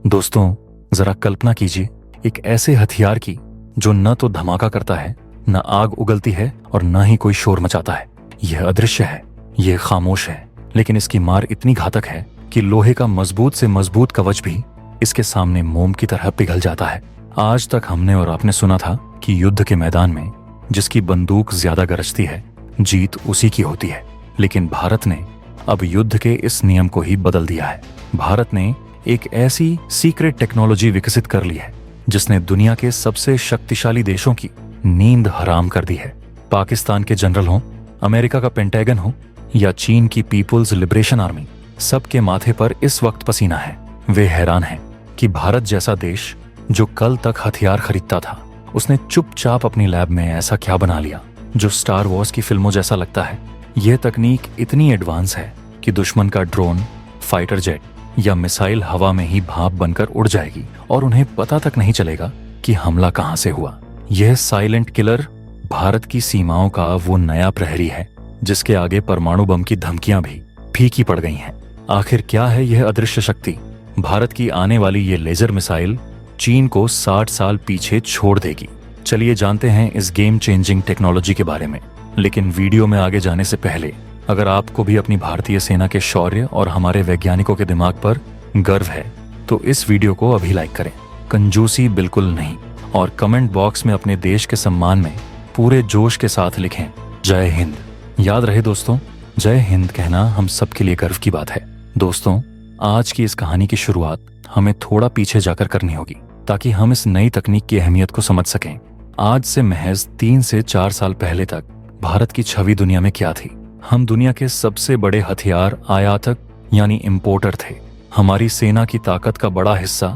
दोस्तों, जरा कल्पना कीजिए एक ऐसे हथियार की जो न तो धमाका करता है, न आग उगलती है और न ही कोई शोर मचाता है। यह अदृश्य है, यह खामोश है, लेकिन इसकी मार इतनी घातक है कि लोहे का मजबूत से मजबूत कवच भी इसके सामने मोम की तरह पिघल जाता है। आज तक हमने और आपने सुना था कि युद्ध के मैदान में जिसकी बंदूक ज्यादा गरजती है, जीत उसी की होती है। लेकिन भारत ने अब युद्ध के इस नियम को ही बदल दिया है। भारत ने एक ऐसी सीक्रेट टेक्नोलॉजी विकसित कर ली है जिसने दुनिया के सबसे शक्तिशाली देशों की नींद हराम कर दी है। पाकिस्तान के जनरल हों, अमेरिका का पेंटागन हो या चीन की पीपुल्स लिबरेशन आर्मी, सबके माथे पर इस वक्त पसीना है। वे हैरान हैं कि भारत जैसा देश जो कल तक हथियार खरीदता था, उसने चुपचाप अपनी लैब में ऐसा क्या बना लिया जो स्टार वॉर्स की फिल्मों जैसा लगता है। यह तकनीक इतनी एडवांस है कि दुश्मन का ड्रोन, फाइटर जेट या मिसाइल हवा में ही भाप बनकर उड़ जाएगी और उन्हें पता तक नहीं चलेगा कि हमला कहां से हुआ। यह साइलेंट किलर भारत की सीमाओं का वो नया प्रहरी है जिसके आगे परमाणु बम की धमकियां भी फीकी पड़ गई हैं। आखिर क्या है यह अदृश्य शक्ति? भारत की आने वाली ये लेजर मिसाइल चीन को 60 साल पीछे छोड़ देगी। चलिए जानते हैं इस गेम चेंजिंग टेक्नोलॉजी के बारे में। लेकिन वीडियो में आगे जाने से पहले, अगर आपको भी अपनी भारतीय सेना के शौर्य और हमारे वैज्ञानिकों के दिमाग पर गर्व है तो इस वीडियो को अभी लाइक करें, कंजूसी बिल्कुल नहीं, और कमेंट बॉक्स में अपने देश के सम्मान में पूरे जोश के साथ लिखें जय हिंद। याद रहे दोस्तों, जय हिंद कहना हम सबके लिए गर्व की बात है। दोस्तों, आज की इस कहानी की शुरुआत हमें थोड़ा पीछे जाकर करनी होगी ताकि हम इस नई तकनीक की अहमियत को समझ सकें। आज से महज 3 से 4 साल पहले तक भारत की छवि दुनिया में क्या थी? हम दुनिया के सबसे बड़े हथियार आयातक यानी इंपोर्टर थे। हमारी सेना की ताकत का बड़ा हिस्सा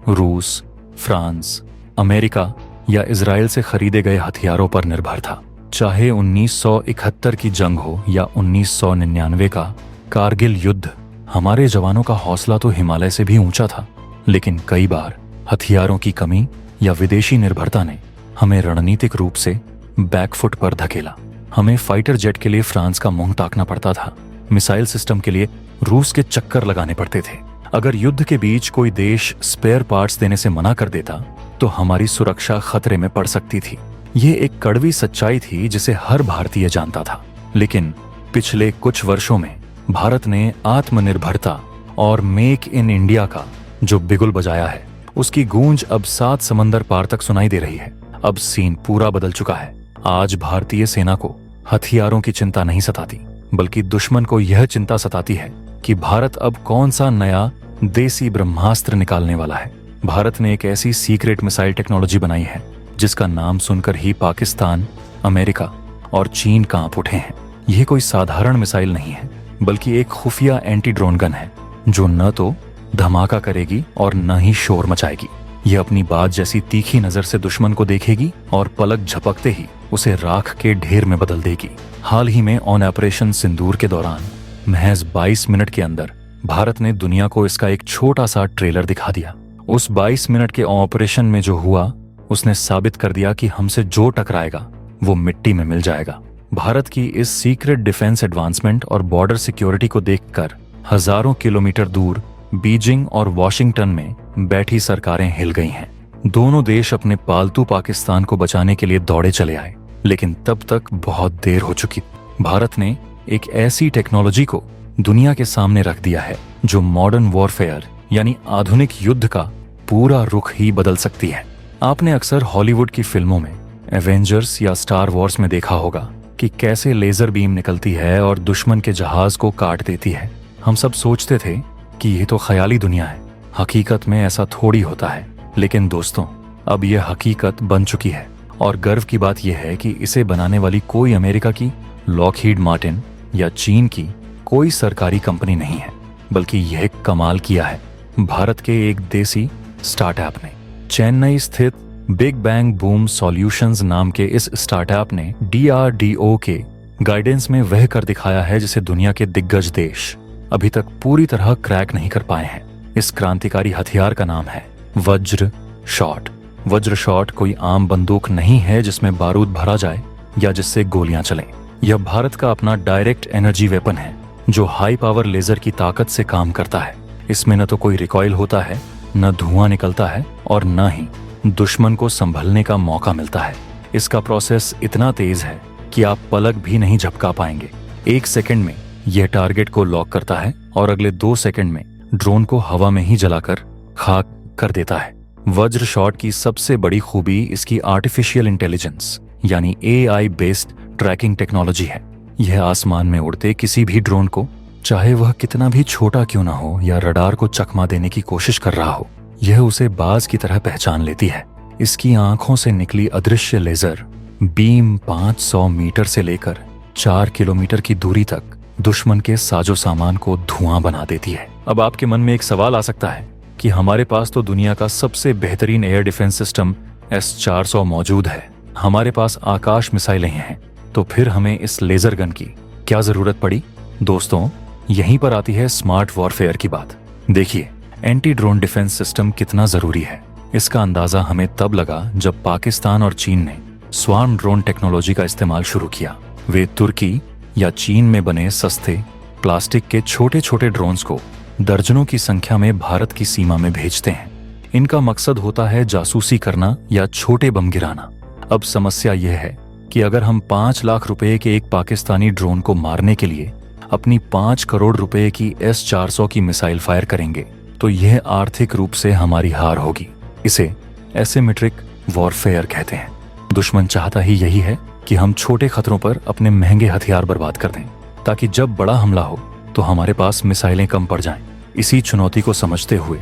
रूस, फ्रांस, अमेरिका या इजराइल से खरीदे गए हथियारों पर निर्भर था। चाहे 1971 की जंग हो या 1999 का कारगिल युद्ध, हमारे जवानों का हौसला तो हिमालय से भी ऊंचा था। लेकिन कई बार हथियारों की कमी या विदेशी निर्भरता ने हमें रणनीतिक रूप से बैकफुट पर धकेला। हमें फाइटर जेट के लिए फ्रांस का मुंह ताकना पड़ता था, मिसाइल सिस्टम के लिए रूस के चक्कर लगाने पड़ते थे। अगर युद्ध के बीच कोई देश स्पेयर पार्ट्स देने से मना कर देता तो हमारी सुरक्षा खतरे में पड़ सकती थी। ये एक कड़वी सच्चाई थी जिसे हर भारतीय जानता था। लेकिन पिछले कुछ वर्षों में भारत ने आत्मनिर्भरता और मेक इन इंडिया का जो बिगुल बजाया है, उसकी गूंज अब 7 समंदर पार तक सुनाई दे रही है। अब सीन पूरा बदल चुका है। आज भारतीय सेना को हथियारों की चिंता नहीं सताती, बल्कि दुश्मन को यह चिंता सताती है कि भारत अब कौन सा नया देसी ब्रह्मास्त्र निकालने वाला है। भारत ने एक ऐसी सीक्रेट मिसाइल टेक्नोलॉजी बनाई है जिसका नाम सुनकर ही पाकिस्तान, अमेरिका और चीन कांप उठे हैं। यह कोई साधारण मिसाइल नहीं है, बल्कि एक खुफिया एंटी ड्रोन गन है जो न तो धमाका करेगी और न ही शोर मचाएगी। यह अपनी बात जैसी तीखी नजर से दुश्मन को देखेगी और पलक झपकते ही उसे राख के ढेर में बदल देगी। हाल ही में ऑन ऑपरेशन सिंदूर के दौरान महज 22 मिनट के अंदर भारत ने दुनिया को इसका एक छोटा सा ट्रेलर दिखा दिया। उस 22 मिनट के ऑपरेशन में जो हुआ, उसने साबित कर दिया कि हमसे जो टकराएगा वो मिट्टी में मिल जाएगा। भारत की इस सीक्रेट डिफेंस एडवांसमेंट और बॉर्डर सिक्योरिटी को देखकर हजारों किलोमीटर दूर बीजिंग और वॉशिंगटन में बैठी सरकारें हिल गई हैं। दोनों देश अपने पालतू पाकिस्तान को बचाने के लिए दौड़े चले आए, लेकिन तब तक बहुत देर हो चुकी। भारत ने एक ऐसी टेक्नोलॉजी को दुनिया के सामने रख दिया है जो मॉडर्न वॉरफेयर यानी आधुनिक युद्ध का पूरा रुख ही बदल सकती है। आपने अक्सर हॉलीवुड की फिल्मों में, एवेंजर्स या स्टार वॉर्स में देखा होगा कि कैसे लेजर बीम निकलती है और दुश्मन के जहाज को काट देती है। हम सब सोचते थे कि यह तो ख्याली दुनिया है, हकीकत में ऐसा थोड़ी होता है। लेकिन दोस्तों, अब यह हकीकत बन चुकी है और गर्व की बात यह है कि इसे बनाने वाली कोई अमेरिका की लॉकहीड मार्टिन या चीन की कोई सरकारी कंपनी नहीं है, बल्कि यह कमाल किया है भारत के एक देसी स्टार्टअप ने। चेन्नई स्थित बिग बैंग बूम सॉल्यूशंस नाम के इस स्टार्टअप ने DRDO के गाइडेंस में वह कर दिखाया है जिसे दुनिया के दिग्गज देश अभी तक पूरी तरह क्रैक नहीं कर पाए हैं। इस क्रांतिकारी हथियार का नाम है वज्र शॉट। वज्र शॉट कोई आम बंदूक नहीं है जिसमें बारूद भरा जाए या जिससे गोलियां चलें। यह भारत का अपना डायरेक्ट एनर्जी वेपन है जो हाई पावर लेजर की ताकत से काम करता है। इसमें न तो कोई रिकॉइल होता है न धुआं निकलता है और न ही दुश्मन को संभलने का मौका मिलता है। इसका प्रोसेस इतना तेज है कि आप पलक भी नहीं झपका पाएंगे। 1 सेकंड में यह टारगेट को लॉक करता है और अगले 2 सेकंड में ड्रोन को हवा में ही जलाकर खाक कर देता है। वज्र शॉट की सबसे बड़ी खूबी इसकी आर्टिफिशियल इंटेलिजेंस यानी AI बेस्ड ट्रैकिंग टेक्नोलॉजी है। यह आसमान में उड़ते किसी भी ड्रोन को, चाहे वह कितना भी छोटा क्यों ना हो या रडार को चकमा देने की कोशिश कर रहा हो, यह उसे बाज की तरह पहचान लेती है। इसकी आंखों से निकली अदृश्य लेजर बीम 500 मीटर से लेकर 4 किलोमीटर की दूरी तक दुश्मन के साजो सामान को धुआं बना देती है। अब आपके मन में एक सवाल आ सकता है कि हमारे पास तो दुनिया का सबसे बेहतरीन एयर डिफेंस सिस्टम S-400 मौजूद है, हमारे पास आकाश मिसाइलें हैं, तो फिर हमें इस लेजर गन की क्या जरूरत पड़ी? दोस्तों, यहीं पर आती है स्मार्ट वॉरफेयर की बात। देखिए, एंटी ड्रोन डिफेंस सिस्टम कितना जरूरी है, इसका अंदाजा हमें तब लगा जब पाकिस्तान और चीन ने स्वार्म ड्रोन टेक्नोलॉजी का इस्तेमाल शुरू किया। वे तुर्की या चीन में बने सस्ते प्लास्टिक के छोटे छोटे ड्रोन्स को दर्जनों की संख्या में भारत की सीमा में भेजते हैं। इनका मकसद होता है जासूसी करना या छोटे बम गिराना। अब समस्या यह है कि अगर हम 5 लाख रुपए के एक पाकिस्तानी ड्रोन को मारने के लिए अपनी 5 करोड़ रुपए की S-400 की मिसाइल फायर करेंगे, तो यह आर्थिक रूप से हमारी हार होगी। इसे एसिमेट्रिक वॉरफेयर कहते हैं। दुश्मन चाहता ही यही है कि हम छोटे खतरों पर अपने महंगे हथियार बर्बाद कर दें, ताकि जब बड़ा हमला हो तो हमारे पास मिसाइलें कम पड़ जाएं। इसी चुनौती को समझते हुए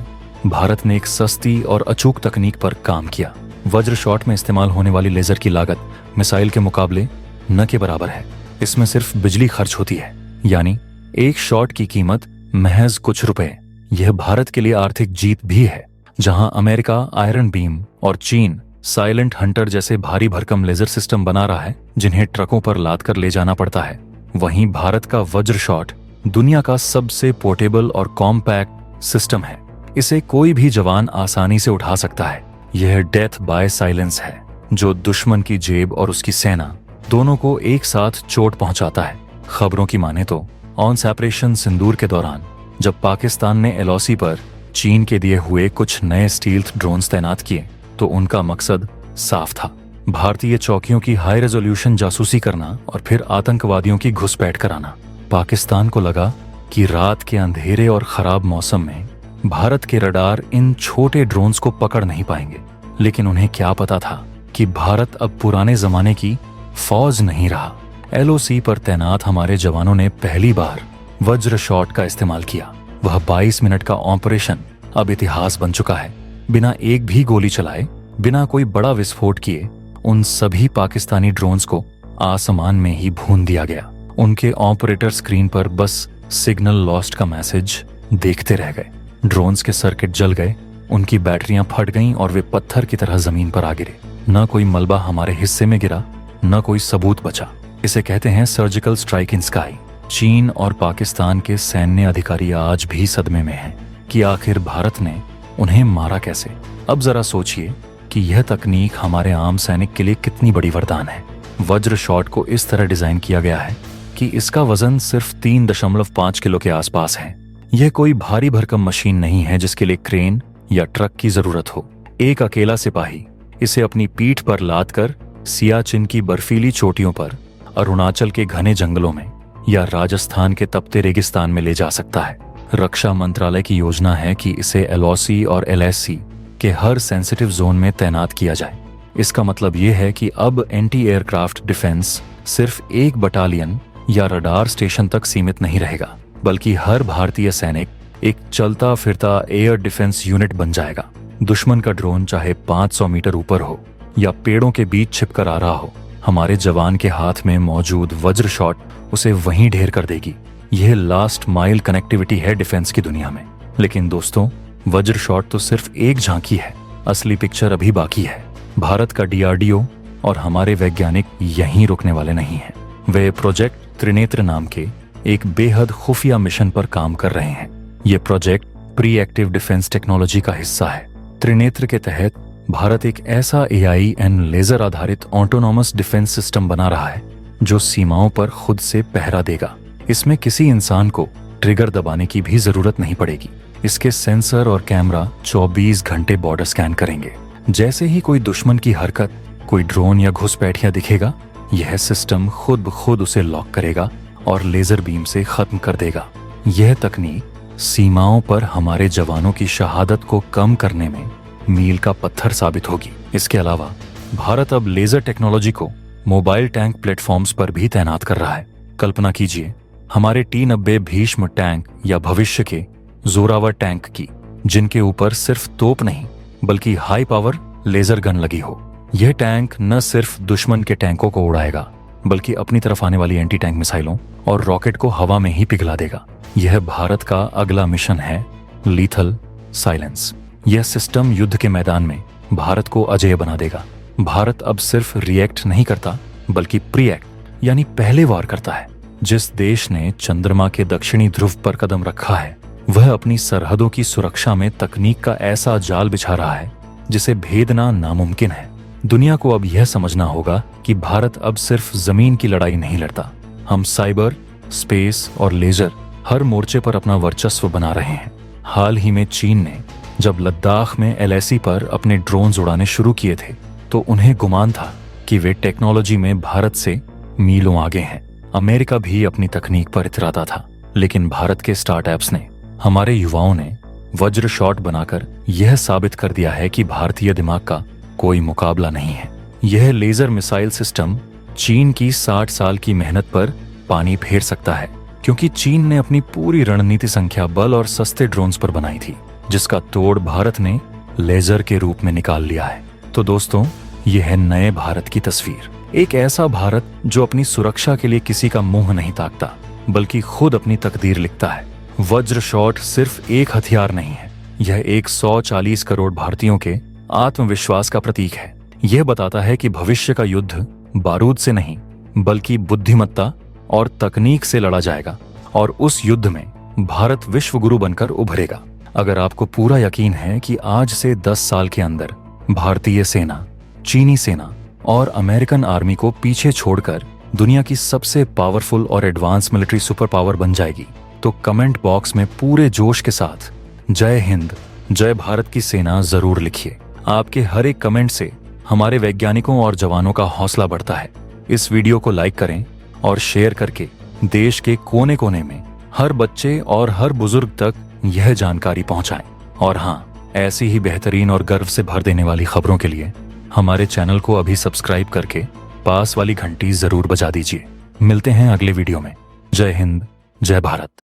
भारत ने एक सस्ती और अचूक तकनीक पर काम किया। वज्र शॉट में इस्तेमाल होने वाली लेजर की लागत मिसाइल के मुकाबले न के बराबर है। इसमें सिर्फ बिजली खर्च होती है, यानी एक शॉट की कीमत महज कुछ रुपए। यह भारत के लिए आर्थिक जीत भी है। जहां अमेरिका आयरन बीम और चीन साइलेंट हंटर जैसे भारी भरकम लेजर सिस्टम बना रहा है जिन्हें ट्रकों पर लाद कर ले जाना पड़ता है, वहीं भारत का वज्र शॉट दुनिया का सबसे पोर्टेबल और कॉम्पैक्ट सिस्टम है। इसे कोई भी जवान आसानी से उठा सकता है। यह डेथ बाय साइलेंस है, जो दुश्मन की जेब और उसकी सेना दोनों को एक साथ चोट पहुंचाता है। खबरों की माने तो ऑन ऑपरेशन सिंदूर के दौरान जब पाकिस्तान ने LOC पर चीन के दिए हुए कुछ नए स्टील्थ ड्रोन्स तैनात किए, तो उनका मकसद साफ था, भारतीय चौकियों की हाई रेजोल्यूशन जासूसी करना और फिर आतंकवादियों की घुसपैठ कराना। पाकिस्तान को लगा कि रात के अंधेरे और खराब मौसम में भारत के रडार इन छोटे ड्रोन्स को पकड़ नहीं पाएंगे, लेकिन उन्हें क्या पता था कि भारत अब पुराने जमाने की फौज नहीं रहा। LOC पर तैनात हमारे जवानों ने पहली बार वज्र शॉट का इस्तेमाल किया। वह 22 मिनट का ऑपरेशन अब इतिहास बन चुका है। बिना एक भी गोली चलाए, बिना कोई बड़ा विस्फोट किए, उन सभी पाकिस्तानी ड्रोन्स को आसमान में ही भून दिया गया। उनके ऑपरेटर स्क्रीन पर बस सिग्नल लॉस्ट का मैसेज देखते रह गए। ड्रोन्स के सर्किट जल गए, उनकी बैटरियां फट गईं और वे पत्थर की तरह जमीन पर आ गिरे। न कोई मलबा हमारे हिस्से में गिरा, न कोई सबूत बचा। इसे कहते हैं सर्जिकल स्ट्राइक इन स्काई। चीन और पाकिस्तान के सैन्य अधिकारी आज भी सदमे में हैं कि आखिर भारत ने उन्हें मारा कैसे। अब जरा सोचिए कि यह तकनीक हमारे आम सैनिक के लिए कितनी बड़ी वरदान है। वज्र शॉट को इस तरह डिजाइन किया गया है कि इसका वजन सिर्फ 3.5 किलो के आसपास है। यह कोई भारी भरकम मशीन नहीं है जिसके लिए क्रेन या ट्रक की जरूरत हो। एक अकेला सिपाही इसे अपनी पीठ पर लाद कर सियाचिन की बर्फीली चोटियों पर, अरुणाचल के घने जंगलों में या राजस्थान के तपते रेगिस्तान में ले जा सकता है। रक्षा मंत्रालय की योजना है कि इसे LOC और LSC के हर सेंसिटिव जोन में तैनात किया जाए। इसका मतलब यह है कि अब एंटी एयरक्राफ्ट डिफेंस सिर्फ एक बटालियन या रडार स्टेशन तक सीमित नहीं रहेगा, बल्कि हर भारतीय सैनिक एक चलता फिरता एयर डिफेंस यूनिट बन जाएगा। दुश्मन का ड्रोन चाहे 500 मीटर ऊपर हो या पेड़ों के बीच छिपकर आ रहा हो, हमारे जवान के हाथ में मौजूद वज्र शॉट उसे वहीं ढेर कर देगी। यह लास्ट माइल कनेक्टिविटी है डिफेंस की दुनिया में। लेकिन दोस्तों, वज्र शॉट तो सिर्फ एक झांकी है, असली पिक्चर अभी बाकी है। भारत का DRDO और हमारे वैज्ञानिक यहीं रुकने वाले नहीं हैं। वे प्रोजेक्ट त्रिनेत्र नाम के एक बेहद खुफिया मिशन पर काम कर रहे हैं। ये project pre active defence technology का हिस्सा है। त्रिनेत्र के तहत भारत एक ऐसा AI एंड लेजर आधारित ऑटोनॉमस डिफेंस सिस्टम बना रहा है जो सीमाओं पर खुद से पहरा देगा। इसमें किसी इंसान को ट्रिगर दबाने की भी जरूरत नहीं पड़ेगी। इसके सेंसर और कैमरा 24 घंटे बॉर्डर स्कैन करेंगे। जैसे ही कोई दुश्मन की हरकत, कोई ड्रोन या घुसपैठिया दिखेगा, यह सिस्टम खुद ब खुद उसे लॉक करेगा और लेजर बीम से खत्म कर देगा। यह तकनीक सीमाओं पर हमारे जवानों की शहादत को कम करने में मील का पत्थर साबित होगी। इसके अलावा भारत अब लेजर टेक्नोलॉजी को मोबाइल टैंक प्लेटफॉर्म्स पर भी तैनात कर रहा है। कल्पना कीजिए हमारे T-90 भीष्म टैंक या भविष्य के जोरावर टैंक की, जिनके ऊपर सिर्फ तोप नहीं बल्कि हाई पावर लेजर गन लगी हो। यह टैंक न सिर्फ दुश्मन के टैंकों को उड़ाएगा बल्कि अपनी तरफ आने वाली एंटी टैंक मिसाइलों और रॉकेट को हवा में ही पिघला देगा। यह भारत का अगला मिशन है, लीथल साइलेंस। यह सिस्टम युद्ध के मैदान में भारत को अजेय बना देगा। भारत अब सिर्फ रिएक्ट नहीं करता बल्कि प्रीएक्ट यानी पहले वार करता है। जिस देश ने चंद्रमा के दक्षिणी ध्रुव पर कदम रखा है, वह अपनी सरहदों की सुरक्षा में तकनीक का ऐसा जाल बिछा रहा है जिसे भेदना नामुमकिन है। दुनिया को अब यह समझना होगा कि भारत अब सिर्फ जमीन की लड़ाई नहीं लड़ता। हम साइबर, स्पेस और लेजर हर मोर्चे पर अपना वर्चस्व बना रहे हैं। हाल ही में चीन ने जब लद्दाख में LAC पर अपने ड्रोन्स उड़ाने शुरू किए थे तो उन्हें गुमान था कि वे टेक्नोलॉजी में भारत से मीलों आगे हैं। अमेरिका भी अपनी तकनीक पर इतराता था, लेकिन भारत के स्टार्टअप्स ने, हमारे युवाओं ने वज्र शॉट बनाकर यह साबित कर दिया है कि भारतीय दिमाग का कोई मुकाबला नहीं है। यह लेजर मिसाइल सिस्टम चीन की 60 साल की मेहनत पर पानी फेर सकता है, क्योंकि चीन ने अपनी पूरी रणनीति संख्या बल और सस्ते ड्रोन्स पर बनाई थी, जिसका तोड़ भारत ने लेजर के रूप में निकाल लिया है। तो दोस्तों, यह है नए भारत की तस्वीर। एक ऐसा भारत जो अपनी सुरक्षा के लिए किसी का मुंह नहीं ताकता बल्कि खुद अपनी तकदीर लिखता है। वज्र शॉट सिर्फ एक हथियार नहीं है, यह 140 करोड़ भारतीयों के आत्मविश्वास का प्रतीक है। यह बताता है कि भविष्य का युद्ध बारूद से नहीं बल्कि बुद्धिमत्ता और तकनीक से लड़ा जाएगा, और उस युद्ध में भारत विश्व गुरु बनकर उभरेगा। अगर आपको पूरा यकीन है कि आज से 10 साल के अंदर भारतीय सेना, चीनी सेना और अमेरिकन आर्मी को पीछे छोड़कर दुनिया की सबसे पावरफुल और एडवांस मिलिट्री सुपर पावर बन जाएगी, तो कमेंट बॉक्स में पूरे जोश के साथ जय हिंद, जय भारत की सेना जरूर लिखिए। आपके हर एक कमेंट से हमारे वैज्ञानिकों और जवानों का हौसला बढ़ता है। इस वीडियो को लाइक करें और शेयर करके देश के कोने कोने में हर बच्चे और हर बुजुर्ग तक यह जानकारी पहुंचाएं। और हाँ, ऐसी ही बेहतरीन और गर्व से भर देने वाली खबरों के लिए हमारे चैनल को अभी सब्सक्राइब करके पास वाली घंटी जरूर बजा दीजिए। मिलते हैं अगले वीडियो में। जय हिंद, जय भारत।